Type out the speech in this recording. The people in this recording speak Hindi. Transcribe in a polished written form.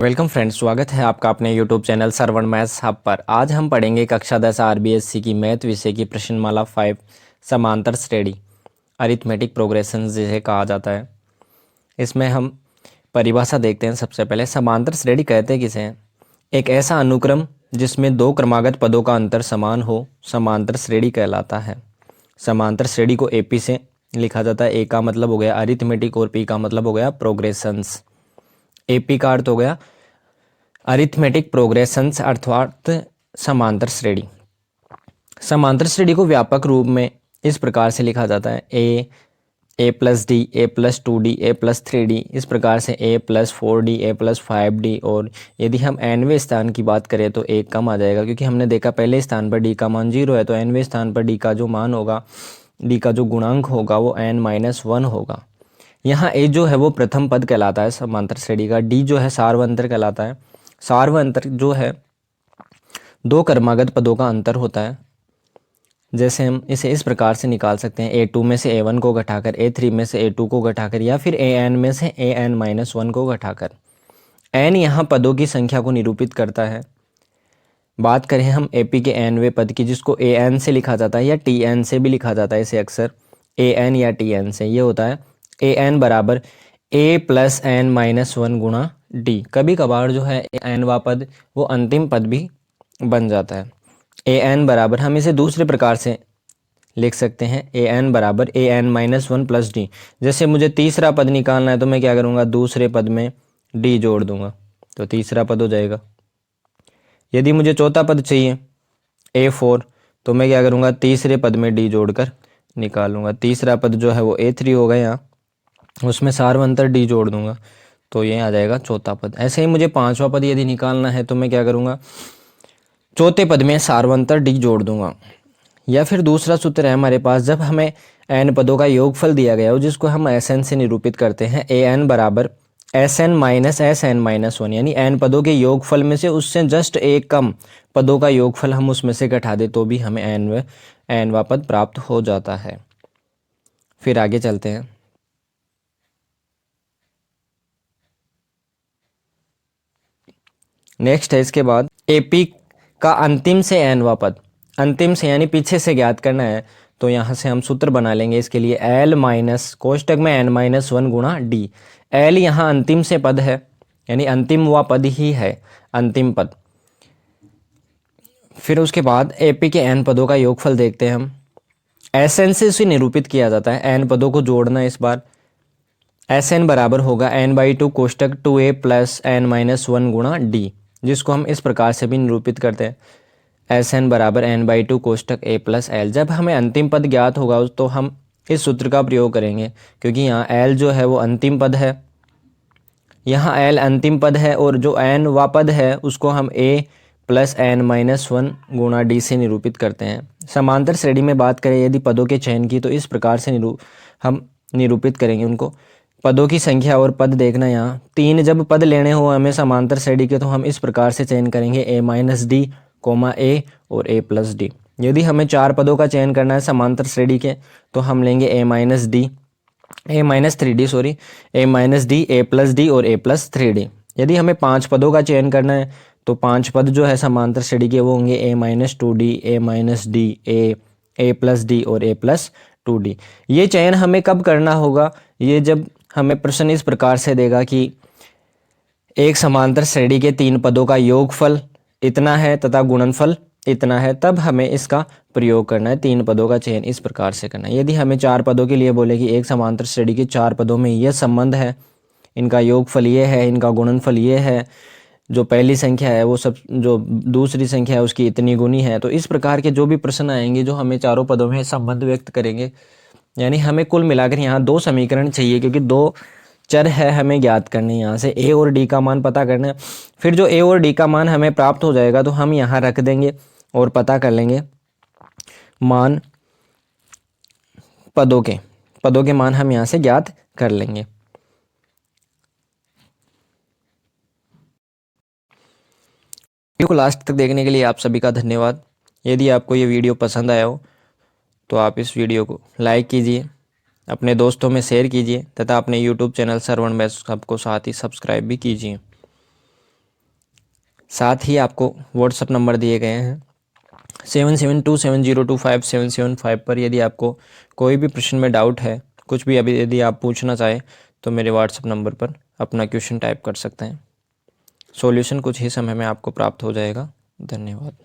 वेलकम फ्रेंड्स, स्वागत है आपका अपने YouTube channel Saravan maths hub पर। आज हम पढ़ेंगे कक्षा 10 आरबीएससी की मैथ विषय की प्रश्नमाला 5 समांतर श्रेणी अरिथमेटिक प्रोग्रेशन जिसे कहा जाता है। इसमें हम परिभाषा देखते हैं। सबसे पहले समांतर श्रेणी कहते हैं किसे हैं? एक ऐसा अनुक्रम जिसमें दो क्रमागत पदों का अंतर समान हो समांतर श्रेणी कहलाता है। समांतर श्रेणी को एपी से लिखा जाता है। ए का मतलब हो गया अरिथमेटिक और पी का मतलब हो गया प्रोग्रेशंस। एपी का अर्थ हो गया अरिथमेटिक प्रोग्रेशंस अर्थात समांतर श्रेणी। समांतर श्रेणी को व्यापक रूप में इस प्रकार से लिखा जाता है ए प्लस डी, ए प्लस 2d, ए प्लस 3d, इस प्रकार से ए प्लस 4d, ए प्लस 5d। और यदि हम nवें स्थान की बात करें तो एक कम आ जाएगा, क्योंकि हमने देखा पहले स्थान पर d का मान 0 है, तो nवें स्थान पर d का जो मान होगा, d का जो गुणांक होगा वो n-1 होगा। यहाँ a जो है वो प्रथम पद कहलाता है समांतर श्रेणी का। d जो है सार्वअंतर कहलाता है। सार्वअंतर जो है दो क्रमागत पदों का अंतर होता है। जैसे हम इसे इस प्रकार से निकाल सकते हैं, a2 में से a1 को घटाकर, a3 में से a2 को घटाकर, या फिर an में से an-1 को घटाकर। n यहाँ पदों की संख्या को निरूपित करता है। बात करें हम AP के nवें पद की, जिसको an से लिखा जाता है या tn से भी लिखा जाता है, इसे अक्सर an या tn से। ये होता है an बराबर a प्लस n-1 गुणा d। कभी कभार जो है nवा पद वो अंतिम पद भी बन जाता है। an बराबर हम इसे दूसरे प्रकार से लिख सकते हैं, an बराबर an-1 प्लस डी। जैसे मुझे तीसरा पद निकालना है तो मैं क्या करूँगा, दूसरे पद में d जोड़ दूंगा तो तीसरा पद हो जाएगा। यदि मुझे चौथा पद चाहिए a4, तो मैं क्या करूँगा, तीसरे पद में d जोड़कर निकालूंगा। तीसरा पद जो है वो a3 होगा, यहाँ उसमें सार्वअंतर d जोड़ दूंगा तो ये आ जाएगा चौथा पद। ऐसे ही मुझे पांचवा पद यदि निकालना है तो मैं क्या करूँगा, चौथे पद में सार्वअंतर d जोड़ दूंगा। या फिर दूसरा सूत्र है हमारे पास, जब हमें n पदों का योगफल दिया गया हो जिसको हम Sn से निरूपित करते हैं, an बराबर Sn माइनस Sn-1, यानी n पदों के योगफल में से उससे जस्ट एक कम पदों का योगफल हम उसमें से घटा दे तो भी हमें nवा पद प्राप्त हो जाता है। फिर आगे चलते हैं। नेक्स्ट है इसके बाद AP का अंतिम से nवा पद, अंतिम से यानी पीछे से ज्ञात करना है, तो यहाँ से हम सूत्र बना लेंगे इसके लिए, L माइनस कोष्टक में n-1 गुणा d। L यहाँ अंतिम से पद है, यानी अंतिम व पद ही है, अंतिम पद। फिर उसके बाद AP के n पदों का योगफल देखते हैं हम। Sn से इसे निरूपित किया जाता है, n पदों को जोड़ना है इस बार। Sn बराबर होगा n/2 कोष्टक 2a प्लस n-1 गुणा d, जिसको हम इस प्रकार से भी निरूपित करते हैं, Sn बराबर n/2 कोष्टक a प्लस l। जब हमें अंतिम पद ज्ञात होगा तो हम इस सूत्र का प्रयोग करेंगे, क्योंकि यहाँ l जो है वो अंतिम पद है, यहाँ l अंतिम पद है, और जो n वा पद है उसको हम a प्लस n-1 गुणा d से निरूपित करते हैं। समांतर श्रेणी में बात करें यदि पदों के चयन की, तो इस प्रकार से हम निरूपित करेंगे उनको। पदों की संख्या और पद देखना, यहाँ 3 जब पद लेने हो हमें समांतर श्रेणी के, तो हम इस प्रकार से चयन करेंगे a माइनस डी, a और a प्लस डी। यदि हमें 4 पदों का चयन करना है समांतर श्रेणी के, तो हम लेंगे a minus D, a minus 3d, sorry, a minus D, a plus D और a प्लस 3d। यदि हमें 5 पदों का चयन करना है तो 5 पद जो है समांतर श्रेणी के वो होंगे a minus 2d, a minus D, a plus D और a प्लस 2d। ये चयन हमें कब करना होगा, ये जब हमें प्रश्न इस प्रकार से देगा कि एक समांतर श्रेणी के 3 पदों का योगफल इतना है तथा गुणनफल इतना है, तब हमें इसका प्रयोग करना है। 3 पदों का चयन इस प्रकार से करना है। यदि हमें 4 पदों के लिए बोले कि एक समांतर श्रेणी के 4 पदों में यह संबंध है, इनका योगफल ये है, इनका गुणनफल ये है, जो पहली संख्या है वो सब, जो दूसरी संख्या है उसकी इतनी गुनी है, तो इस प्रकार के जो भी प्रश्न आएंगे जो हमें चारों पदों में संबंध व्यक्त करेंगे, यानी हमें कुल मिलाकर यहाँ 2 समीकरण चाहिए, क्योंकि 2 चर है हमें ज्ञात करने, यहाँ से a और d का मान पता करना है। फिर जो a और d का मान हमें प्राप्त हो जाएगा तो हम यहाँ रख देंगे और पता कर लेंगे मान, पदों के मान हम यहाँ से ज्ञात कर लेंगे। वीडियो को लास्ट तक देखने के लिए आप सभी का धन्यवाद। यदि आपको ये वीडियो पसंद आया हो तो आप इस वीडियो को लाइक कीजिए, अपने दोस्तों में शेयर कीजिए तथा अपने YouTube channel Saravan maths hub को साथ ही सब्सक्राइब भी कीजिए। साथ ही आपको व्हाट्सअप नंबर दिए गए हैं 7727025775 पर। यदि आपको कोई भी प्रश्न में डाउट है, कुछ भी अभी यदि आप पूछना चाहें तो मेरे व्हाट्सअप नंबर पर अपना क्वेश्चन टाइप कर सकते हैं। सॉल्यूशन कुछ ही समय में आपको प्राप्त हो जाएगा। धन्यवाद।